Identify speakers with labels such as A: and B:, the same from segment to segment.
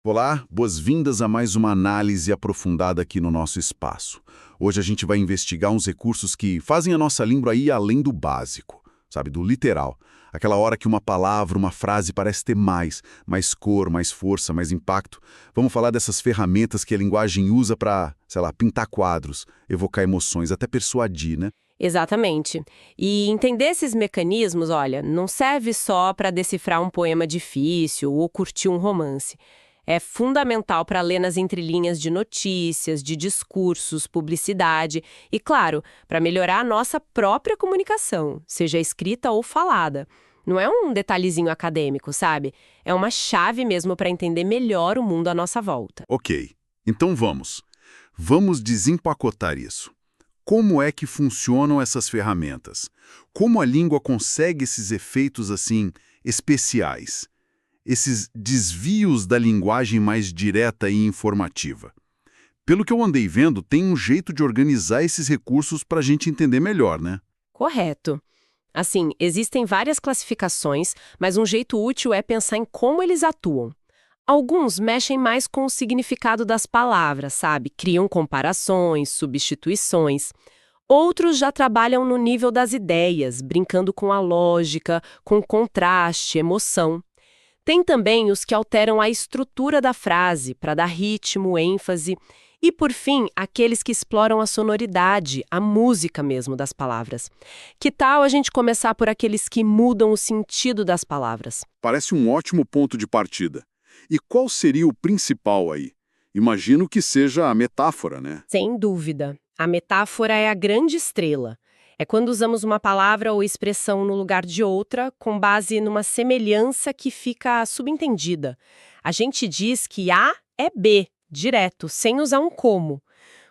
A: Olá, boas-vindas a mais uma análise aprofundada aqui no nosso espaço. Hoje a gente vai investigar uns recursos que fazem a nossa língua ir além do básico, sabe, do literal. Aquela hora que uma palavra, uma frase parece ter mais cor, mais força, mais impacto. Vamos falar dessas ferramentas que a linguagem usa para, sei lá, pintar quadros, evocar emoções, até persuadir, né?
B: Exatamente. E entender esses mecanismos, olha, não serve só para decifrar um poema difícil ou curtir um romance. É fundamental para ler nas entrelinhas de notícias, de discursos, publicidade e, claro, para melhorar a nossa própria comunicação, seja escrita ou falada. Não é um detalhezinho acadêmico, sabe? É uma chave mesmo para entender melhor o mundo à nossa volta.
A: Ok, então vamos. Vamos desempacotar isso. Como é que funcionam essas ferramentas? Como a língua consegue esses efeitos, assim, especiais? Esses desvios da linguagem mais direta e informativa? Pelo que eu andei vendo, tem um jeito de organizar esses recursos para a gente entender melhor, né?
B: Correto. Assim, existem várias classificações, mas um jeito útil é pensar em como eles atuam. Alguns mexem mais com o significado das palavras, sabe? Criam comparações, substituições. Outros já trabalham no nível das ideias, brincando com a lógica, com contraste, emoção. Tem também os que alteram a estrutura da frase, para dar ritmo, ênfase. E, por fim, aqueles que exploram a sonoridade, a música mesmo das palavras. Que tal a gente começar por aqueles que mudam o sentido das palavras?
A: Parece um ótimo ponto de partida. E qual seria o principal aí? Imagino que seja a metáfora, né?
B: Sem dúvida. A metáfora é a grande estrela. É quando usamos uma palavra ou expressão no lugar de outra, com base numa semelhança que fica subentendida. A gente diz que A é B, direto, sem usar um como.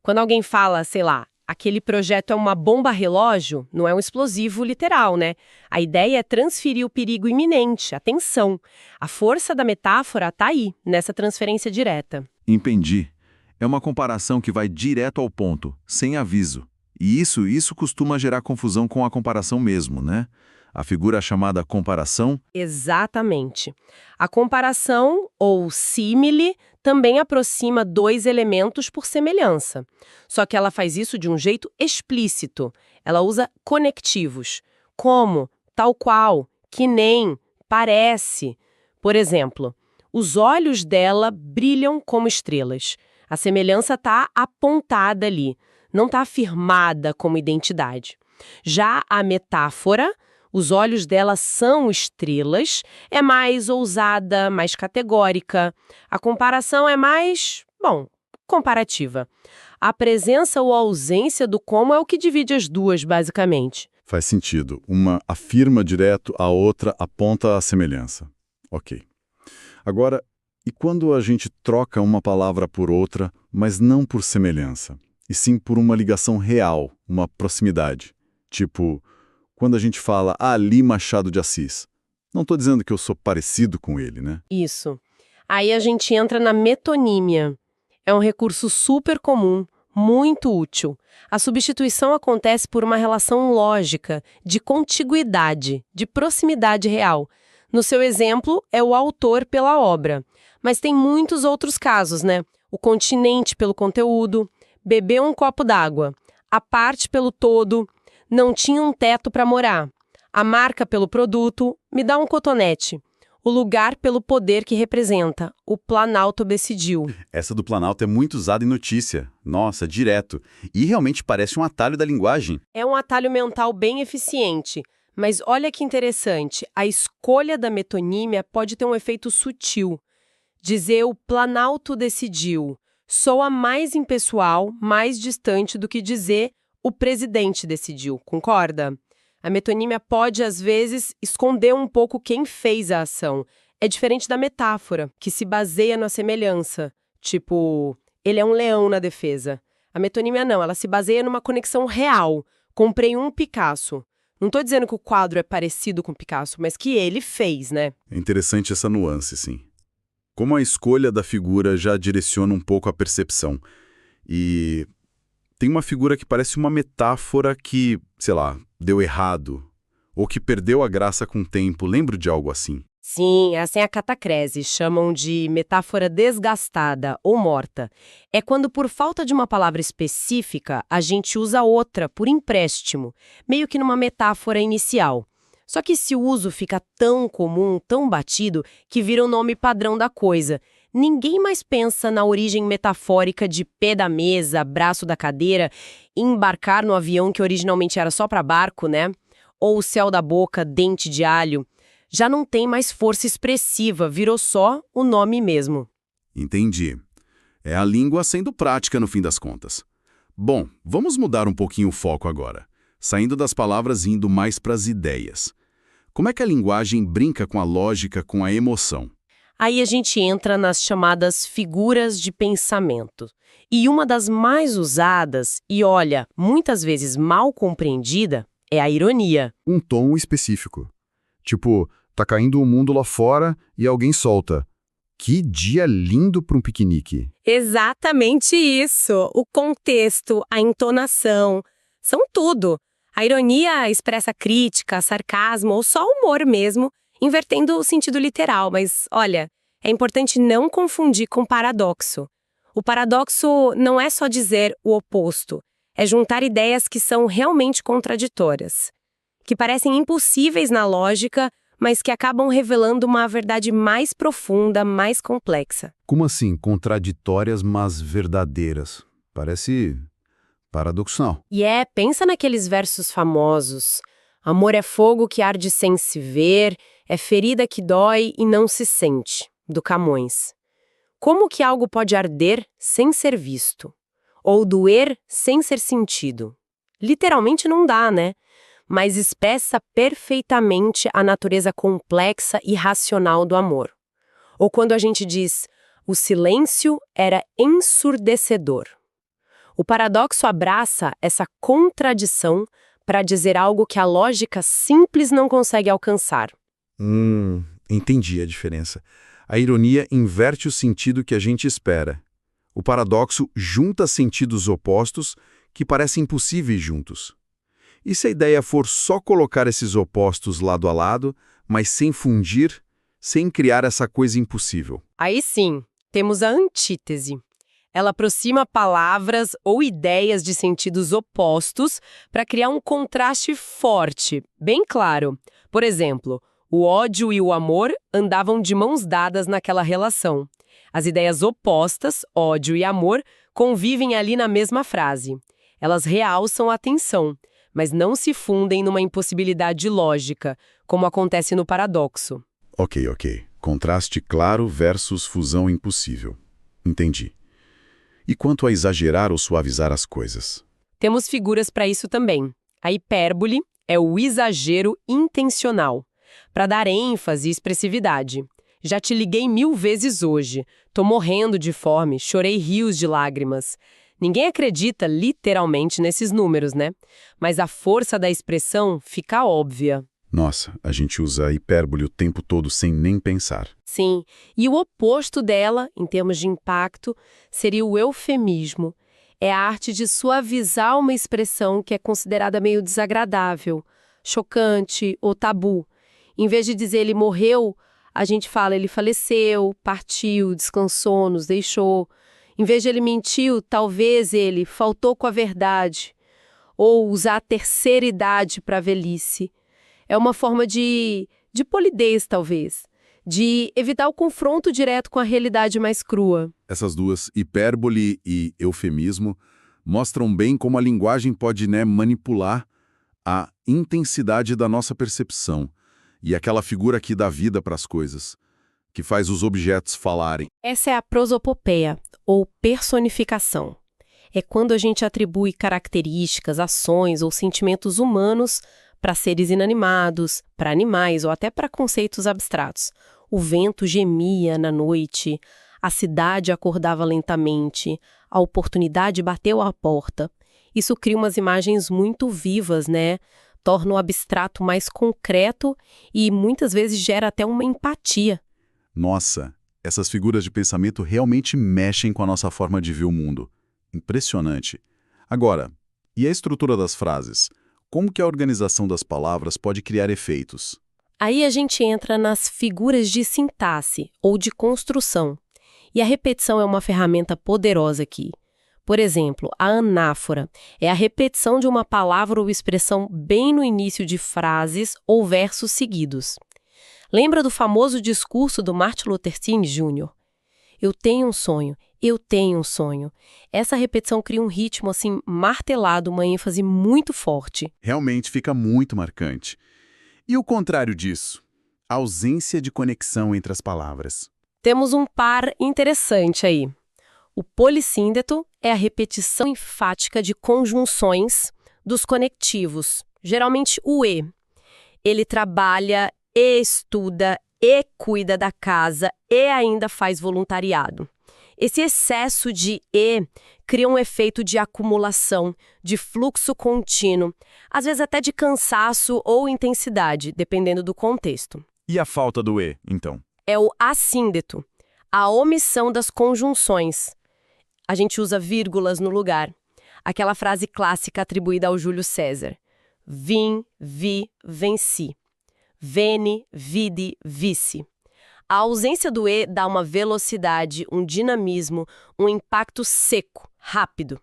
B: Quando alguém fala, sei lá, aquele projeto é uma bomba relógio, não é um explosivo literal, né? A ideia é transferir o perigo iminente, a tensão. A força da metáfora está aí, nessa transferência direta.
C: Entendi. É uma comparação que vai direto ao ponto, sem aviso. E isso costuma gerar confusão com a comparação mesmo, né? A figura chamada comparação.
B: Exatamente. A comparação, ou símile, também aproxima dois elementos por semelhança. Só que ela faz isso de um jeito explícito. Ela usa conectivos. Como, tal qual, que nem, parece. Por exemplo, os olhos dela brilham como estrelas. A semelhança está apontada ali, não está afirmada como identidade. Já a metáfora, os olhos dela são estrelas, é mais ousada, mais categórica. A comparação é mais, comparativa. A presença ou a ausência do como é o que divide as duas, basicamente.
A: Faz sentido. Uma afirma direto, a outra aponta a semelhança. Ok. Agora, e quando a gente troca uma palavra por outra, mas não por semelhança, e sim por uma ligação real, uma proximidade? Tipo, quando a gente fala Ali Machado de Assis. Não estou dizendo que eu sou parecido com ele, né?
B: Isso. Aí a gente entra na metonímia. É um recurso super comum, muito útil. A substituição acontece por uma relação lógica, de contiguidade, de proximidade real. No seu exemplo, é o autor pela obra. Mas tem muitos outros casos, né? O continente pelo conteúdo, beber um copo d'água, a parte pelo todo, não tinha um teto para morar, a marca pelo produto, me dá um cotonete, o lugar pelo poder que representa, o Planalto decidiu.
A: Essa do Planalto é muito usada em notícia. Nossa, direto. E realmente parece um atalho da linguagem.
B: É um atalho mental bem eficiente. Mas olha que interessante, a escolha da metonímia pode ter um efeito sutil. Dizer o Planalto decidiu soa mais impessoal, mais distante do que dizer o presidente decidiu, concorda? A metonímia pode, às vezes, esconder um pouco quem fez a ação. É diferente da metáfora, que se baseia na semelhança. Tipo, ele é um leão na defesa. A metonímia não, ela se baseia numa conexão real. Comprei um Picasso. Não estou dizendo que o quadro é parecido com Picasso, mas que ele fez, né?
A: É interessante essa nuance, sim. Como a escolha da figura já direciona um pouco a percepção. E tem uma figura que parece uma metáfora que, sei lá, deu errado, ou que perdeu a graça com o tempo. Lembro de algo assim.
B: Sim, essa é a catacrese, chamam de metáfora desgastada ou morta. É quando, por falta de uma palavra específica, a gente usa outra por empréstimo, meio que numa metáfora inicial. Só que esse uso fica tão comum, tão batido, que vira o nome padrão da coisa. Ninguém mais pensa na origem metafórica de pé da mesa, braço da cadeira, embarcar no avião que originalmente era só para barco, né? Ou o céu da boca, dente de alho. Já não tem mais força expressiva, virou só o nome mesmo.
A: Entendi. É a língua sendo prática no fim das contas. Bom, vamos mudar um pouquinho o foco agora, saindo das palavras e indo mais para as ideias. Como é que a linguagem brinca com a lógica, com a emoção?
B: Aí a gente entra nas chamadas figuras de pensamento. E uma das mais usadas, e olha, muitas vezes mal compreendida, é a ironia.
D: Um tom específico. Tipo, tá caindo o mundo lá fora e alguém solta. Que dia lindo para um piquenique.
E: Exatamente isso. O contexto, a entonação, são tudo. A ironia expressa crítica, sarcasmo ou só humor mesmo, invertendo o sentido literal. Mas, olha, é importante não confundir com paradoxo. O paradoxo não é só dizer o oposto, é juntar ideias que são realmente contraditórias, que parecem impossíveis na lógica, mas que acabam revelando uma verdade mais profunda, mais complexa.
D: Como assim, contraditórias, mas verdadeiras? Parece paradoxal.
B: E pensa naqueles versos famosos. Amor é fogo que arde sem se ver, é ferida que dói e não se sente, do Camões. Como que algo pode arder sem ser visto? Ou doer sem ser sentido? Literalmente não dá, né? Mas expressa perfeitamente a natureza complexa e racional do amor. Ou quando a gente diz, o silêncio era ensurdecedor. O paradoxo abraça essa contradição para dizer algo que a lógica simples não consegue alcançar.
D: Entendi a diferença. A ironia inverte o sentido que a gente espera. O paradoxo junta sentidos opostos que parecem impossíveis juntos. E se a ideia for só colocar esses opostos lado a lado, mas sem fundir, sem criar essa coisa impossível?
B: Aí sim, temos a antítese. Ela aproxima palavras ou ideias de sentidos opostos para criar um contraste forte, bem claro. Por exemplo, o ódio e o amor andavam de mãos dadas naquela relação. As ideias opostas, ódio e amor, convivem ali na mesma frase. Elas realçam a tensão, mas não se fundem numa impossibilidade lógica, como acontece no paradoxo.
A: Ok. Contraste claro versus fusão impossível. Entendi. E quanto a exagerar ou suavizar as coisas?
B: Temos figuras para isso também. A hipérbole é o exagero intencional, para dar ênfase e expressividade. Já te liguei 1000 vezes hoje. Tô morrendo de fome, chorei rios de lágrimas. Ninguém acredita literalmente nesses números, né? Mas a força da expressão fica óbvia.
A: Nossa, a gente usa a hipérbole o tempo todo sem nem pensar.
B: Sim, e o oposto dela, em termos de impacto, seria o eufemismo. É a arte de suavizar uma expressão que é considerada meio desagradável, chocante ou tabu. Em vez de dizer ele morreu, a gente fala ele faleceu, partiu, descansou, nos deixou. Em vez de ele mentiu, talvez ele faltou com a verdade. Ou usar a terceira idade para a velhice. É uma forma de polidez, talvez. De evitar o confronto direto com a realidade mais crua.
A: Essas duas, hipérbole e eufemismo, mostram bem como a linguagem pode, manipular a intensidade da nossa percepção e aquela figura que dá vida para as coisas, que faz os objetos falarem.
B: Essa é a prosopopeia, ou personificação. É quando a gente atribui características, ações ou sentimentos humanos para seres inanimados, para animais ou até para conceitos abstratos. O vento gemia na noite, a cidade acordava lentamente, a oportunidade bateu à porta. Isso cria umas imagens muito vivas, né? Torna o abstrato mais concreto e muitas vezes gera até uma empatia.
A: Nossa, essas figuras de pensamento realmente mexem com a nossa forma de ver o mundo. Impressionante. Agora, e a estrutura das frases? Como que a organização das palavras pode criar efeitos?
B: Aí a gente entra nas figuras de sintaxe ou de construção. E a repetição é uma ferramenta poderosa aqui. Por exemplo, a anáfora é a repetição de uma palavra ou expressão bem no início de frases ou versos seguidos. Lembra do famoso discurso do Martin Luther King Jr.? Eu tenho um sonho, eu tenho um sonho. Essa repetição cria um ritmo assim martelado, uma ênfase muito forte.
A: Realmente fica muito marcante. E o contrário disso? A ausência de conexão entre as palavras.
B: Temos um par interessante aí. O polissíndeto é a repetição enfática de conjunções dos conectivos, geralmente o e. Ele trabalha e estuda e cuida da casa e ainda faz voluntariado. Esse excesso de e cria um efeito de acumulação, de fluxo contínuo, às vezes até de cansaço ou intensidade, dependendo do contexto.
A: E a falta do e, então?
B: É o assíndeto, a omissão das conjunções. A gente usa vírgulas no lugar. Aquela frase clássica atribuída ao Júlio César. Vim, vi, venci. Veni, vidi, vici. A ausência do e dá uma velocidade, um dinamismo, um impacto seco, rápido.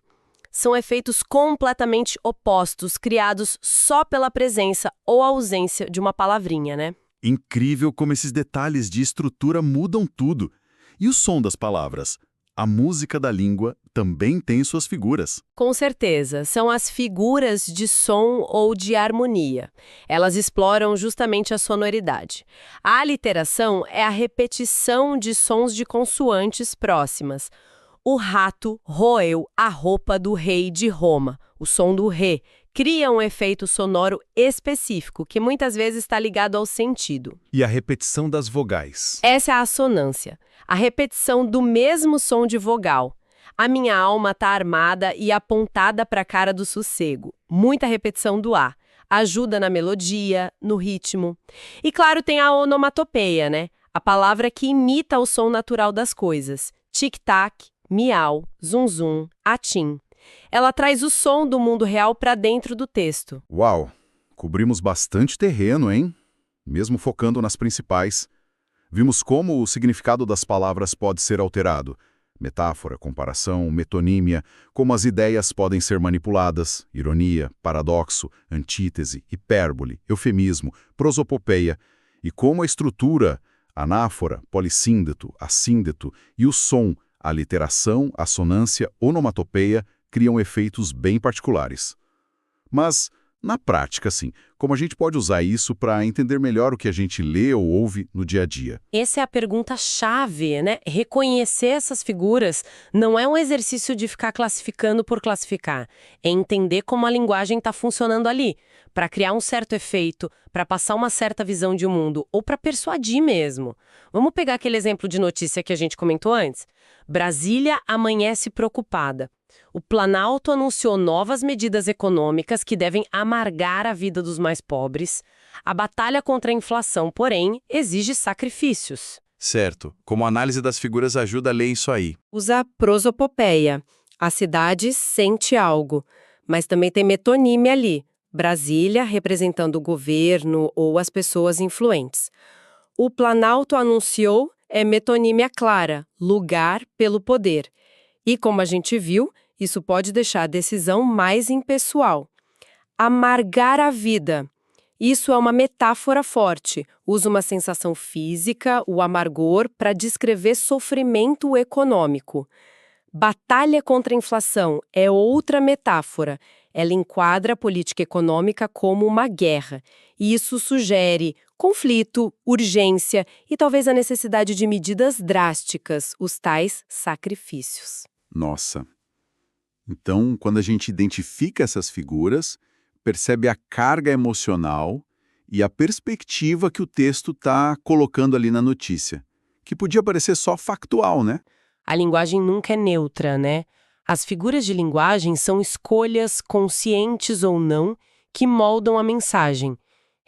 B: São efeitos completamente opostos, criados só pela presença ou ausência de uma palavrinha, né?
A: Incrível como esses detalhes de estrutura mudam tudo. E o som das palavras? A música da língua também tem suas figuras.
B: Com certeza, são as figuras de som ou de harmonia. Elas exploram justamente a sonoridade. A aliteração é a repetição de sons de consoantes próximas. O rato roeu a roupa do rei de Roma, o som do ré, cria um efeito sonoro específico, que muitas vezes está ligado ao sentido.
A: E a repetição das vogais?
B: Essa é a assonância, a repetição do mesmo som de vogal. A minha alma está armada e apontada para a cara do sossego. Muita repetição do A. Ajuda na melodia, no ritmo. E claro, tem a onomatopeia, né? A palavra que imita o som natural das coisas. Tic-tac, miau, zum-zum, atim. Ela traz o som do mundo real para dentro do texto.
A: Uau! Cobrimos bastante terreno, hein? Mesmo focando nas principais. Vimos como o significado das palavras pode ser alterado. Metáfora, comparação, metonímia, como as ideias podem ser manipuladas, ironia, paradoxo, antítese, hipérbole, eufemismo, prosopopeia, e como a estrutura, anáfora, polissíndeto, assíndeto e o som, a aliteração, assonância, onomatopeia, criam efeitos bem particulares. Mas, na prática, assim, como a gente pode usar isso para entender melhor o que a gente lê ou ouve no dia a dia?
B: Essa é a pergunta-chave, né? Reconhecer essas figuras não é um exercício de ficar classificando por classificar. É entender como a linguagem está funcionando ali, para criar um certo efeito, para passar uma certa visão de mundo, ou para persuadir mesmo. Vamos pegar aquele exemplo de notícia que a gente comentou antes? Brasília amanhece preocupada. O Planalto anunciou novas medidas econômicas que devem amargar a vida dos mais pobres. A batalha contra a inflação, porém, exige sacrifícios.
C: Certo. Como a análise das figuras ajuda a ler isso aí?
B: Usa prosopopeia. A cidade sente algo, mas também tem metonímia ali. Brasília representando o governo ou as pessoas influentes. O Planalto anunciou é metonímia clara, lugar pelo poder. E como a gente viu, isso pode deixar a decisão mais impessoal. Amargar a vida. Isso é uma metáfora forte. Usa uma sensação física, o amargor, para descrever sofrimento econômico. Batalha contra a inflação é outra metáfora. Ela enquadra a política econômica como uma guerra. E isso sugere conflito, urgência e talvez a necessidade de medidas drásticas, os tais sacrifícios.
A: Nossa! Então, quando a gente identifica essas figuras, percebe a carga emocional e a perspectiva que o texto está colocando ali na notícia, que podia parecer só factual, né?
B: A linguagem nunca é neutra, né? As figuras de linguagem são escolhas, conscientes ou não, que moldam a mensagem.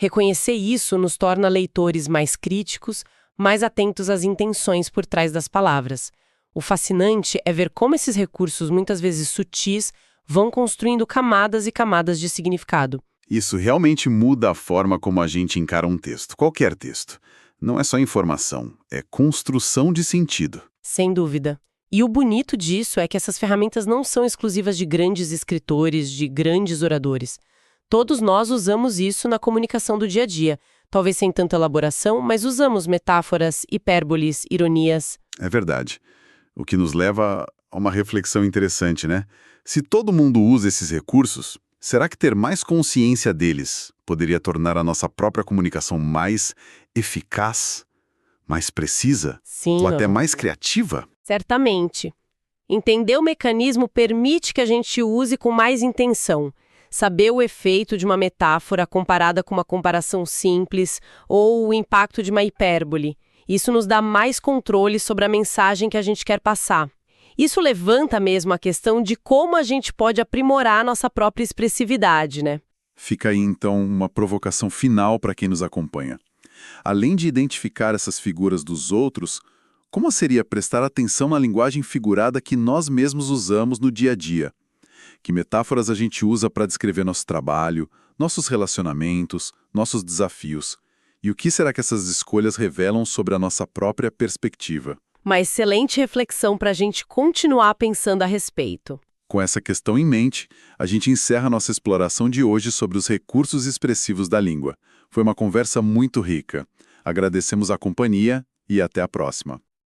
B: Reconhecer isso nos torna leitores mais críticos, mais atentos às intenções por trás das palavras. O fascinante é ver como esses recursos, muitas vezes sutis, vão construindo camadas e camadas de significado.
A: Isso realmente muda a forma como a gente encara um texto, qualquer texto. Não é só informação, é construção de sentido.
B: Sem dúvida. E o bonito disso é que essas ferramentas não são exclusivas de grandes escritores, de grandes oradores. Todos nós usamos isso na comunicação do dia a dia. Talvez sem tanta elaboração, mas usamos metáforas, hipérboles, ironias.
A: É verdade. O que nos leva a uma reflexão interessante, né? Se todo mundo usa esses recursos, será que ter mais consciência deles poderia tornar a nossa própria comunicação mais eficaz, mais precisa,
B: Sim,
A: ou até mais criativa?
B: certamente. Entender o mecanismo permite que a gente use com mais intenção. Saber o efeito de uma metáfora comparada com uma comparação simples ou o impacto de uma hipérbole. Isso nos dá mais controle sobre a mensagem que a gente quer passar. Isso levanta mesmo a questão de como a gente pode aprimorar a nossa própria expressividade, né?
C: Fica aí, então, uma provocação final para quem nos acompanha. Além de identificar essas figuras dos outros, como seria prestar atenção na linguagem figurada que nós mesmos usamos no dia a dia? Que metáforas a gente usa para descrever nosso trabalho, nossos relacionamentos, nossos desafios? E o que será que essas escolhas revelam sobre a nossa própria perspectiva?
B: Uma excelente reflexão para a gente continuar pensando a respeito.
C: Com essa questão em mente, a gente encerra nossa exploração de hoje sobre os recursos expressivos da língua. Foi uma conversa muito rica. Agradecemos a companhia e até a próxima.